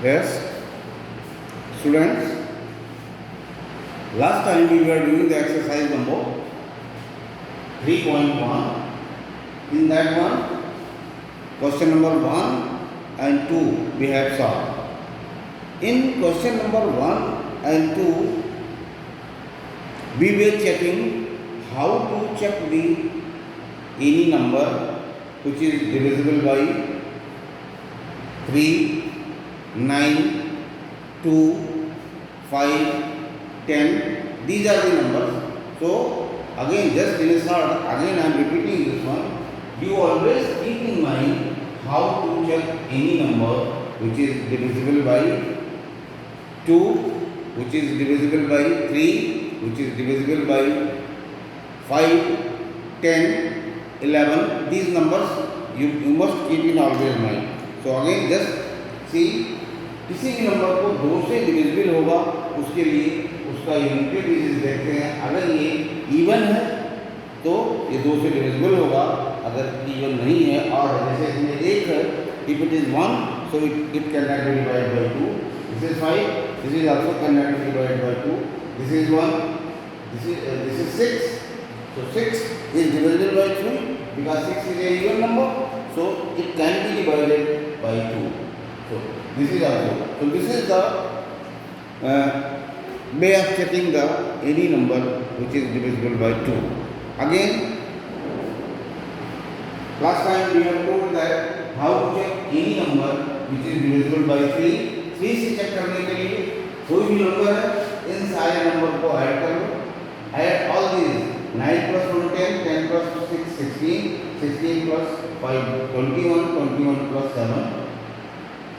Yes, students, last time we were doing the exercise number 3.1. In that one, question number 1 and 2 we have solved. In question number 1 and 2, we were checking how to check the any number which is divisible by 3, 9, 2, 5, 10. These are the numbers. So again, just in a short, again I am repeating this one. You always keep in mind how to check any number which is divisible by 2, which is divisible by 3, which is divisible by 5, 10, 11. These numbers you must keep in always mind. So again, just see, किसी भी number को 2 से divisible होगा उसके लिए उसका unitary digit देखते हैं. अगर ये इवन है तो ये 2 से डिविजिबल होगा, अगर इवन नहीं है और जैसे इसमें 1 है, if it is 1 so it can not be divided bye 2. This is 5, this is also can not be divided bye 2. This is 1, this is 6. So 6 is divisible by 3 because 6 is a even number, so it can be divided by 2. So this is also. So this is the way of checking the any number which is divisible by 2. Again, last time we have told that how to check any number which is divisible by 3. 3 से check करने के लिए कोई भी number है, इन सारे number को add कर लो. Add all these. 9 plus 1 10, 10 plus 6 16, 16 plus 5 21, 21 plus 7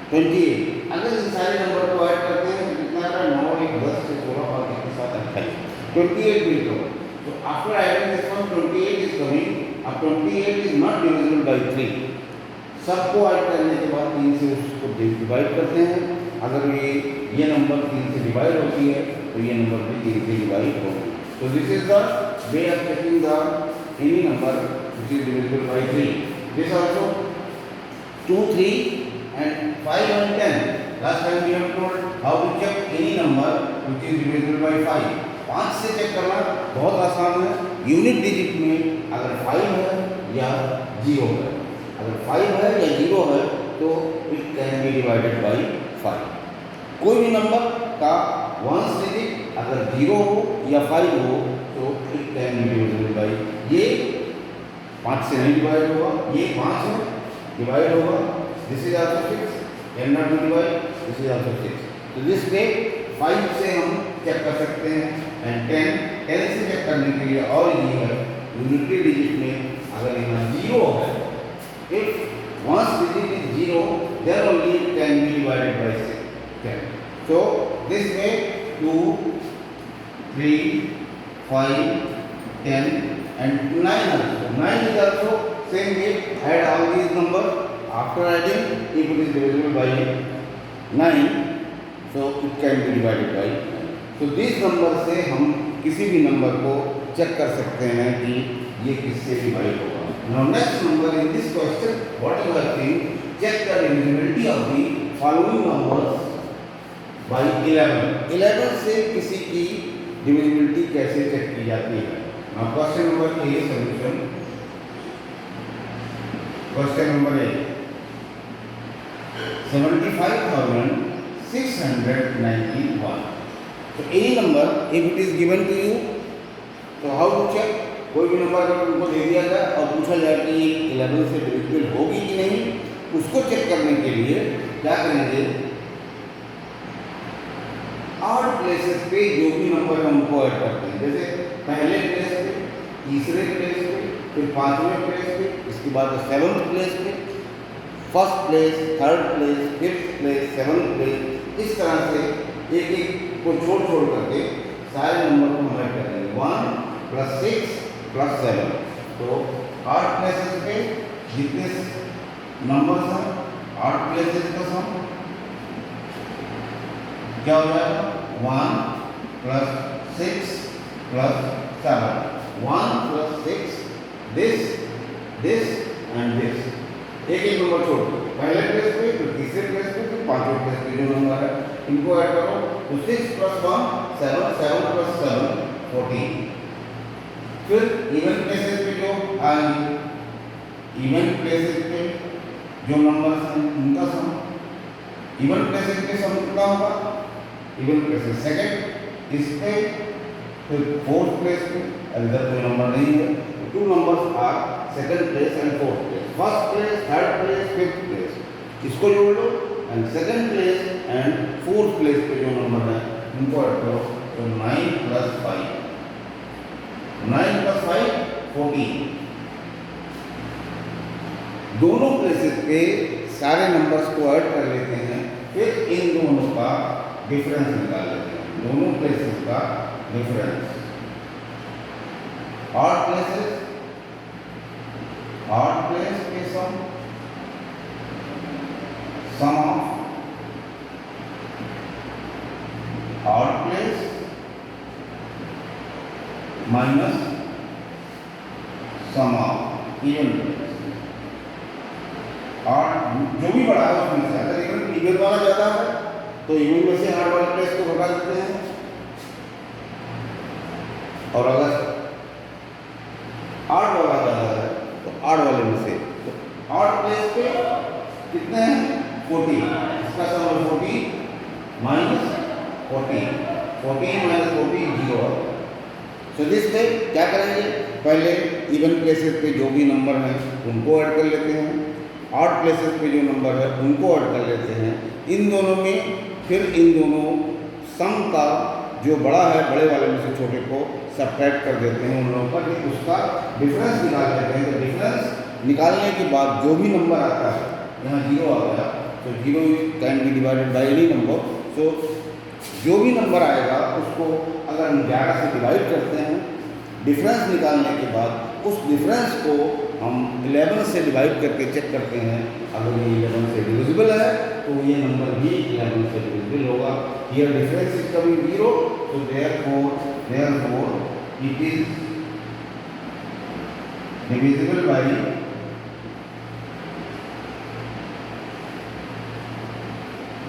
28. अगर इन सारे नंबर को ऐड करते हैं तो कितना आता है? 9 1 10 से 16 और एक के साथ 28. 28 will come. So after adding this one, 28 is coming. अब 28 is not divisible by 3. सबको ऐड करने के बाद 3 से उसको डिवाइड करते हैं. अगर ये नंबर 3 से डिवाइड होती है तो ये नंबर भी 3 से डिवाइड होगी. So this is the way of checking the any number which is divisible by 3. This also 2, 3 and 5 and 10. Last time we have told how to check any number which is divisible by 5. 5 से check करना बहुत आसान है. Unit digit में अगर 5 है या 0 है, अगर 5 है या 0 है तो it can be divided by 5. कोई भी नंबर का वंस डिजिट अगर 0 हो या 5 हो तो it can be divisible by, ये 5 से नहीं डिवाइड होगा, ये 5 है डिवाइड होगा. This is also 6 can not be divide, this is also 6. तो दिस वे 5 से हम चेक कर सकते हैं. एंड 10 से चेक करने के लिए और ये है यूनिटरी डिजिट में अगर यहाँ 0 है, if ones digit is 0 then only it can be divided by 10. So this way 2, 3, 5, 10 and 9 also. 9 is also same way. Add all these numbers. After adding, if it is divisible by 9, so it can be divided by 9. So these numbers से हम किसी भी number को check कर सकते हैं कि ये किससे डिवाइड होगा. Now next number in this question, what you have seen, check the divisibility of the following numbers by 11. 11 से किसी की डिविजिबिलिटी कैसे चेक की जाती है. Now question number A solution. Question number A 75,691. तो any number if it is given to you, तो how to check. कोई भी नंबर अगर उनको दे दिया जाए और पूछा जाए कि 11 से डिविजिबल होगी कि नहीं, उसको चेक करने के लिए क्या करेंगे, ऑड प्लेसेस पे जो भी नंबर हम उनको ऐड करते हैं. जैसे पहले प्लेस पे, तीसरे प्लेस पे, फिर 5वें प्लेस पे, इसके बाद 7th प्लेस पे, first place, third place, 5th place, 7th place, इस तरह से एक एक को छोड़ करके सारे नंबर को हम ऐड करेंगे. 1 + 6 + 7. तो ऑड प्लेसेस पे जितने नंबर्स हैं, ऑड प्लेसेस का सम क्या हो जाएगा? 1 + 6 + 7. 1 + 6, this and this. एक एक नंबर छोड़, पहले प्लेस पे, फिर तीसरे प्लेस पे, फिर पांचवें प्लेस पे जो नंबर है इनको ऐड करो तो 6 + 1 7, 7 + 7 14। फिर इवन प्लेसेस पे जो आएंगे, इवन प्लेसेस पे जो नंबर हैं उनका सम, इवन प्लेसेस पे सम कितना होगा, इवन प्लेसेस सेकंड इस पे, फिर फोर्थ प्लेस पे इधर कोई नंबर नहीं है तो two numbers are second place and fourth place, first place, third place, fifth place, इसको जोड़ लो and second place and fourth place पे जो नंबर है उनको ऐड करो तो 9 + 5, 9 + 5 14। दोनों प्लेसेस पे सारे नंबर्स को ऐड कर लेते हैं, फिर इन दोनों का डिफरेंस निकाल लेते हैं, दोनों प्लेसेस का difference. Odd places, odd place के sum of odd place minus sum of even place. और जो भी बड़ा है उसमें से अगर इवन वाला ज़्यादा है तो इवन में से ऑड वाले प्लेस को भगा देते हैं, और अगर ऑड वाला ज़्यादा है तो ऑड वाले में से, तो ऑड प्लेस पे कितने हैं 40, इसका सम 40 माइनस 40, 14 माइनस 40 0। सो दिस पे क्या करेंगे, पहले इवन प्लेसेस पे जो भी नंबर हैं उनको ऐड कर लेते हैं, ऑड प्लेसेस पे जो नंबर है उनको ऐड कर लेते हैं, इन दोनों में फिर इन दोनों सम का जो बड़ा है बड़े वाले में से छोटे को सबट्रैक्ट कर देते हैं उन लोगों का, कि उसका डिफरेंस निकाल लेते हैं। तो डिफरेंस निकालने के बाद जो भी नंबर आता है, यहाँ 0 आ गया तो 0 can be divided by any number, so जो भी नंबर आएगा उसको अगर हम 11 से डिवाइड करते हैं, डिफरेंस निकालने के बाद उस डिफरेंस को हम 11 से डिवाइड करके चेक करते हैं, अगर ये 11 से डिविजिबल है तो ये नंबर भी 11 से डिविजिबल होगा। Here difference is coming 0, so therefore it is divisible by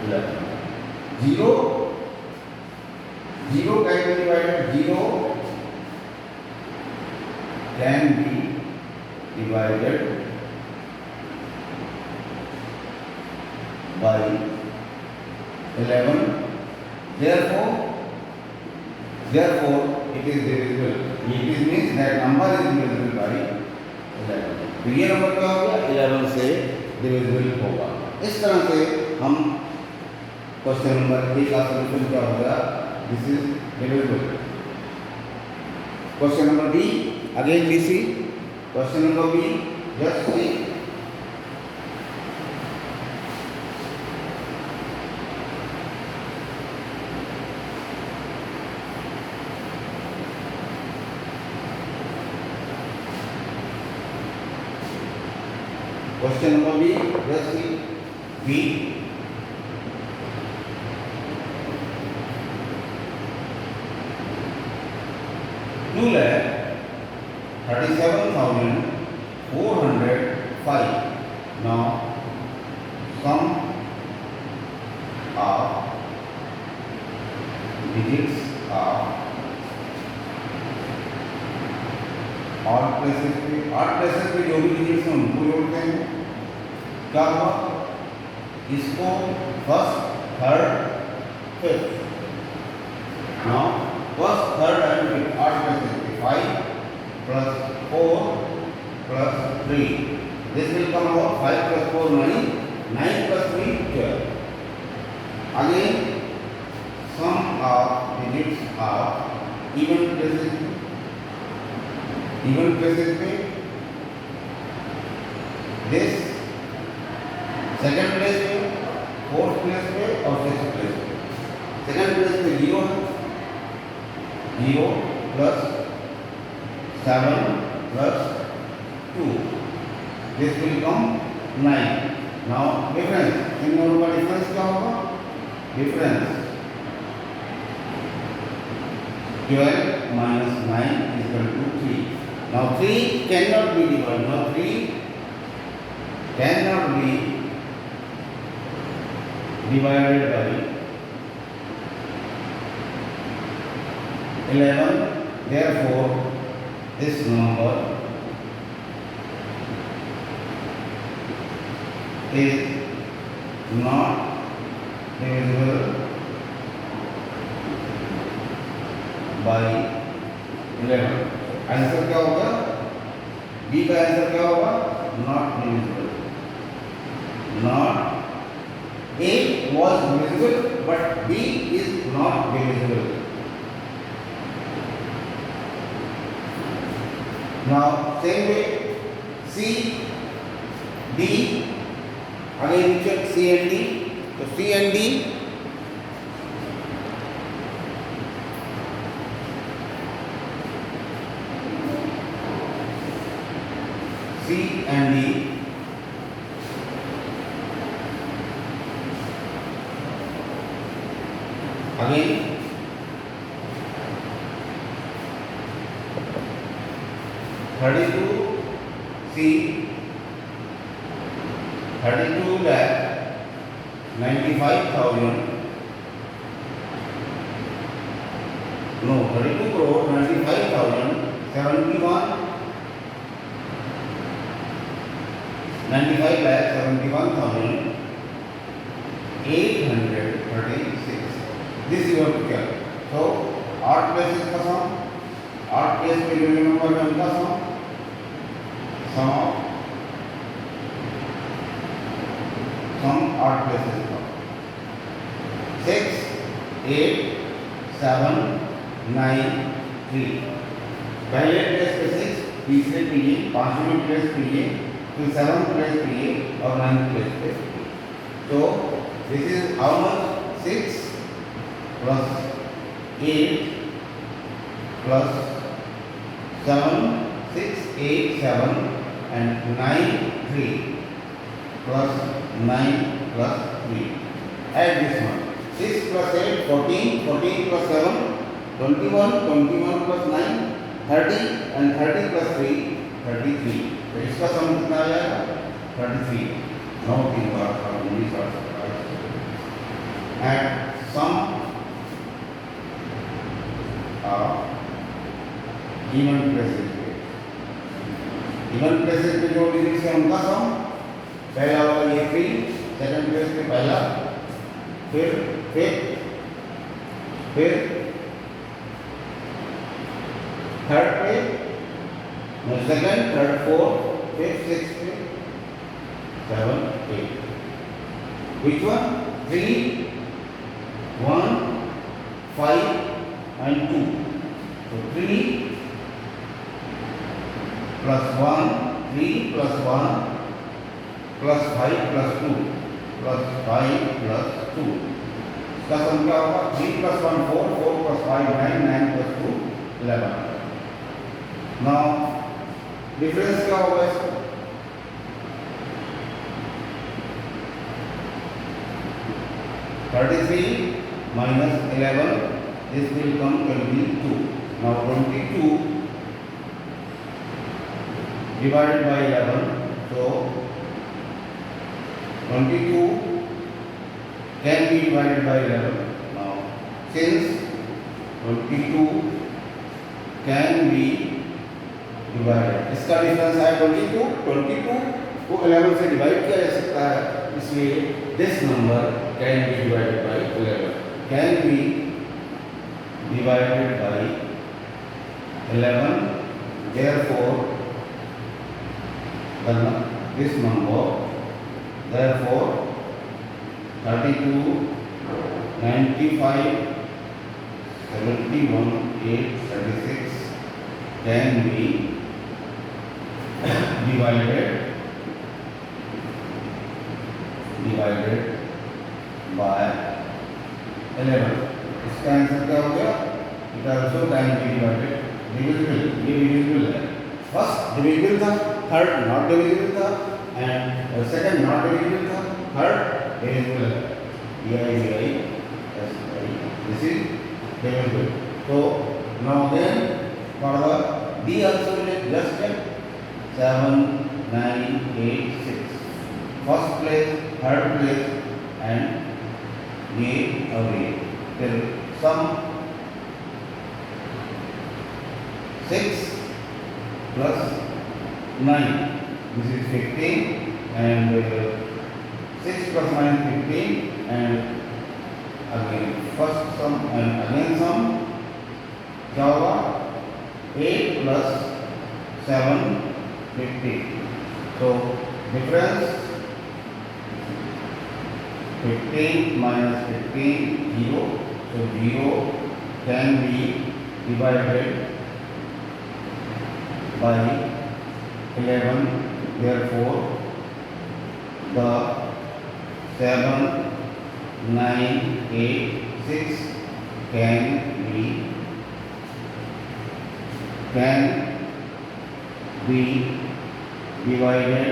11. 0 can be divided, 0 can be divided by 11, therefore it is divisible, it means that number is divisible by 11। तो ये number क्या होगा, 11 से divisible होगा। इस तरह से हम क्वेश्चन नंबर 1 का सॉल्यूशन क्या होगा, this is divisible. Question number B, again B C, question number B, just C, question number B, just C, B, two lakh 37,405। Now sum of digits of odd places पे जो भी digits हैं उनको जोड़ते हैं, क्या हुआ, इसको first, third, fifth. Now first, third and fifth odd places पे 5 + 4 + 3, this will come out 5 + 4 9, 9 + 3 12। Again sum of digits of even places पे दिस सेकंड प्लेस पे, फोर्थ प्लेस पे और सिक्स्थ प्लेस पे। सेकंड प्लेस पे 0 है, 0 + 7 + 2, this will come 9। Now difference, इन दोनों का डिफरेंस क्या होगा, difference 12 - 9 = 3। Now 3 cannot be divided. Now 3 cannot be divided by 11. Therefore, this number is not divisible by 11. Answer क्या होगा? बी का आंसर क्या होगा? Not divisible. Not A was divisible but B is not divisible. Now same way C, D, again check C and D. So C and D again 32 C 32 lakh 95,000 no 32 crore 95,000 71 95 lakh 71,836. This you have to check. So odd places का sum, odd place में जो number है उनका sum of some odd places का 6 8 7 9 3. पहले place पे 6, तीसरे पे ये, पांचवें प्लेस पे ये, फिर 7th प्लेस पे ये और 9th प्लेस पे. So this is how much? 6 plus 8 plus 7 6 8 7 and 9 3 plus 9 plus 3. Add this one. 6 plus 8 14 14 plus 7 21 21 plus 9 30 and 30 plus 3 33. तो इसका सम कितना आ जाएगा? 33. 9 3 बार 19 बार. And sum इवन प्लेसेस पे. इवन प्लेसेस पे जो डिजिट्स है उनका सम पहला होगा ये 3, सेकंड प्लेस पे पहला, फिर थर्ड पे सेकंड, थर्ड 4, फिफ्थ 6 पे 7 8. Which one? 3 1 5 and 2. So 3 plus 1 3 plus 1 plus 5 plus 2 plus 5 plus 2. इसका सम क्या होगा? 3 plus 1 4 4 plus 5 9 9 plus 2 11. Now difference क्या होगा इसका? 33 minus 11, this will come 22. Now 22 divided by 11, so 22 can be divided by 11. Now since 22 can be divided, इसका difference है 22 को 11 से डिवाइड किया जा सकता है, इसलिए this number can be divided by 11. Can be divided by 11. Therefore, this number, therefore 32 95 71 836 can be divided by 11. इसका आंसर क्या हो गया? It also can be divided. Divisible, ये डिविजिबल है. फर्स्ट डिविजिबल था, थर्ड नॉट डिविजिबल था, and second not divisible था, third divisible है. This is divisible. So now again for the D also just check 7 9 8 6. First place, third place and ये और ये, फिर सम 6 plus 9, this is 15, and 6 plus 9 15, and again first sum and again sum, क्या होगा 8 plus 7 15, so difference 15 minus 15 0, so 0 can be divided by 11, therefore the 7, 9, 8, 6 can be divided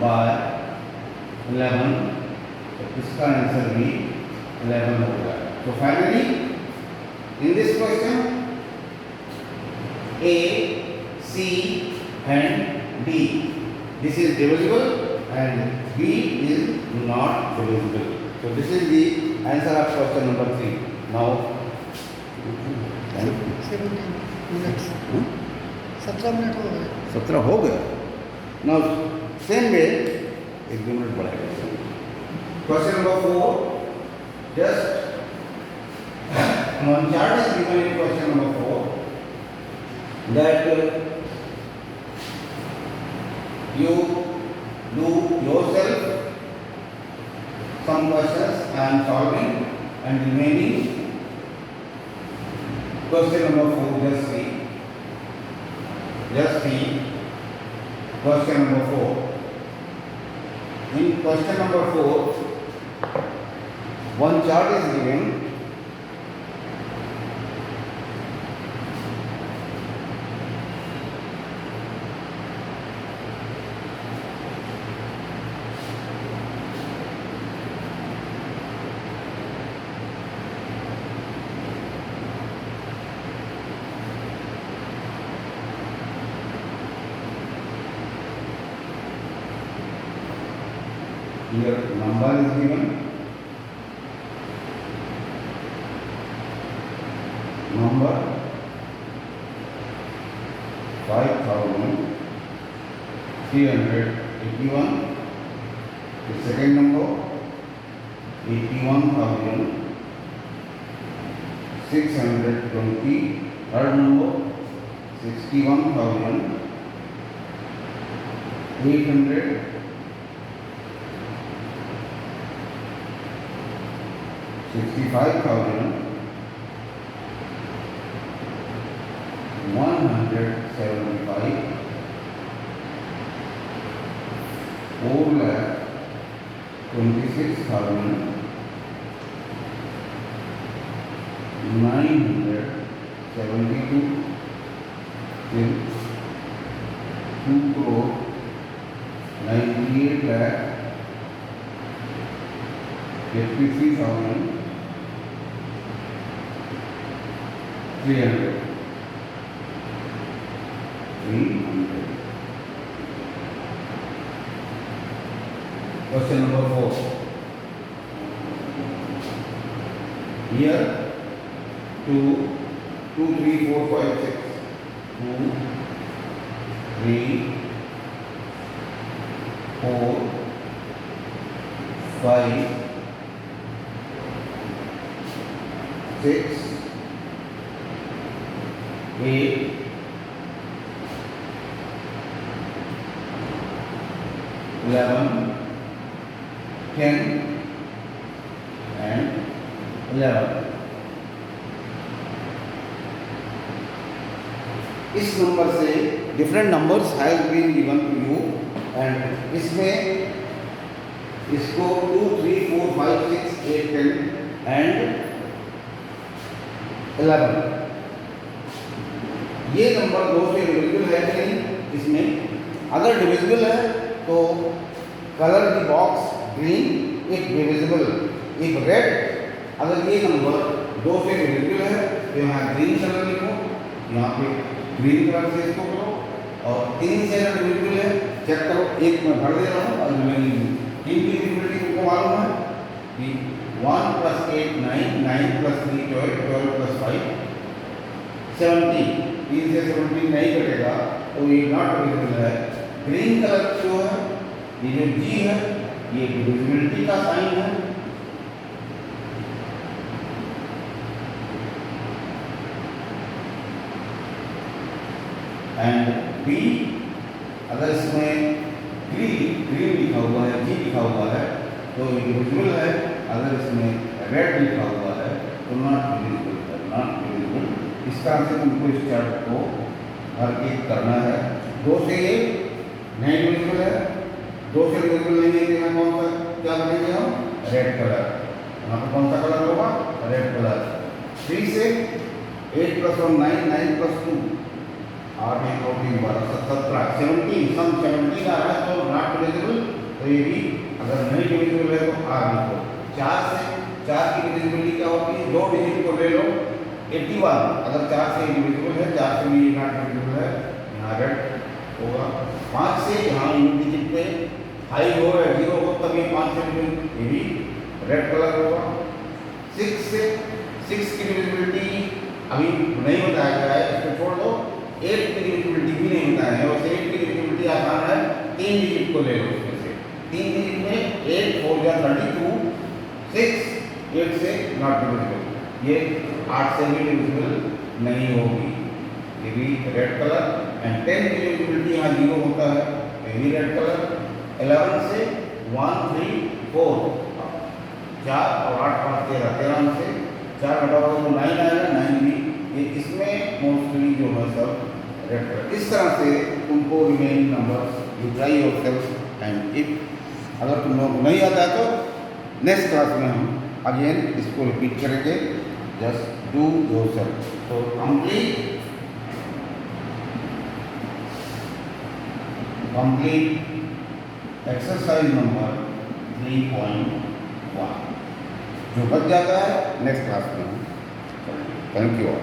by 11, तो इसका answer भी 11 होगा। तो finally in this question A, C and D, this is divisible and B is not divisible. So this is the answer of question number 3. Now 17 minutes. 17 minute हो गए। 17 हो गया। Now same way, एक 2 minute बढ़ाएगा। Question number 4, just one chart is given in question number 4, that you do yourself some questions I am solving, and remaining question number 4, just see question number 4. In question number 4, one chart is given. Here number is given. Number 5,381. The second number 81,620. Third number 61,800. $65,175, 4,26,972, then 2,98,53,300. Question number 4. Here 2, 3, 4, 5, 6. 2, 3, 4, 5, 6, 8, 11, 10 and 11. इस number से different numbers has been given to you, and इसमें इसको 2, 3, 4, 5, 6, 8, 10 and 11, ये number दो से divisible है कि नहीं। इसमें अगर डिविजिबल है तो colour the box green if divisible, if red. अगर ये नंबर दो से डिविजिबल है तो यहाँ ग्रीन कलर लिखो, यहाँ पे ग्रीन कलर से इसको करो, और 3 से अगर डिविजिबल है चेक करो, एक मैं भर दे रहा हूँ और मैं 3 की डिविजिबिलिटी को मालूम है कि 1 + 8 9, 9 + 3 12, 12 + 5 17, 3 से 17 नहीं कटेगा तो ये नॉट डिविजिबल है। ग्रीन कलर जो है ये जो जी है ये डिविजिबिलिटी का साइन है। एंड बी अगर इसमें ग्रीन लिखा हुआ है, जी लिखा हुआ है तो ये डिविजिबल है। अगर इसमें रेड लिखा हुआ है तो नॉट डिविजिबल है, नॉट डिविजिबल। इस तरह से तुमको इस चार्ट को हर एक करना है। 2 से ये नहीं डिविजिबल है, 2 से डिविजिबल नहीं है तो यहाँ कौन सा क्या करेंगे हम, रेड कलर। यहाँ पर कौन सा कलर होगा, रेड कलर। 3 से 8 + 1 9, 9 + 2 8 1 2 3 12 17 17 सम 17 आ रहा है तो नॉट डिविजिबल। तो ये भी अगर नहीं डिविजिबल है तो आर लिखो। 4 से 4 की डिविजिबिलिटी क्या होती है, 2 डिजिट को ले लो 81। अगर 4 से डिविजिबल है, 4 से भी नॉट डिविजिबल है, यहाँ रेड होगा। 5 से यहाँ इन डिजिट पे हाई हो या 0 हो तब ये 5 से डिविजिबल, ये भी रेड कलर होगा। 6 से 6 की डिविजिबिलिटी अभी नहीं बताया गया है, इसको छोड़ दो। 8 की डिविजिबिलिटी भी नहीं बताया है और 8 की डिविजिबिलिटी आसान है, 3 डिजिट को ले लो उसमें से। 3 डिजिट में 8 4 या 32, 6 8 से नॉट डिविजिबल। ये 8 से भी डिविजिबल नहीं होगी, ये भी रेड कलर। एंड 10 की डिविजिबिलिटी यहाँ 0 होता है, ये भी रेड कलर। 11 से 1 3 4 4 और 8 5 13, 13 में से 4 घटाओ तो 9 आएगा, 9 भी ये इसमें मोस्टली जो है सब रेड कलर। इस तरह से तुमको remaining number you try yourself and if अगर तुम लोग को नहीं आता है तो नेक्स्ट क्लास में हम अगेन इसको रिपीट करेंगे। Just do yourself. तो कंप्लीट एक्सरसाइज नंबर 3.1 जो बच जाता है नेक्स्ट क्लास में। Thank you all.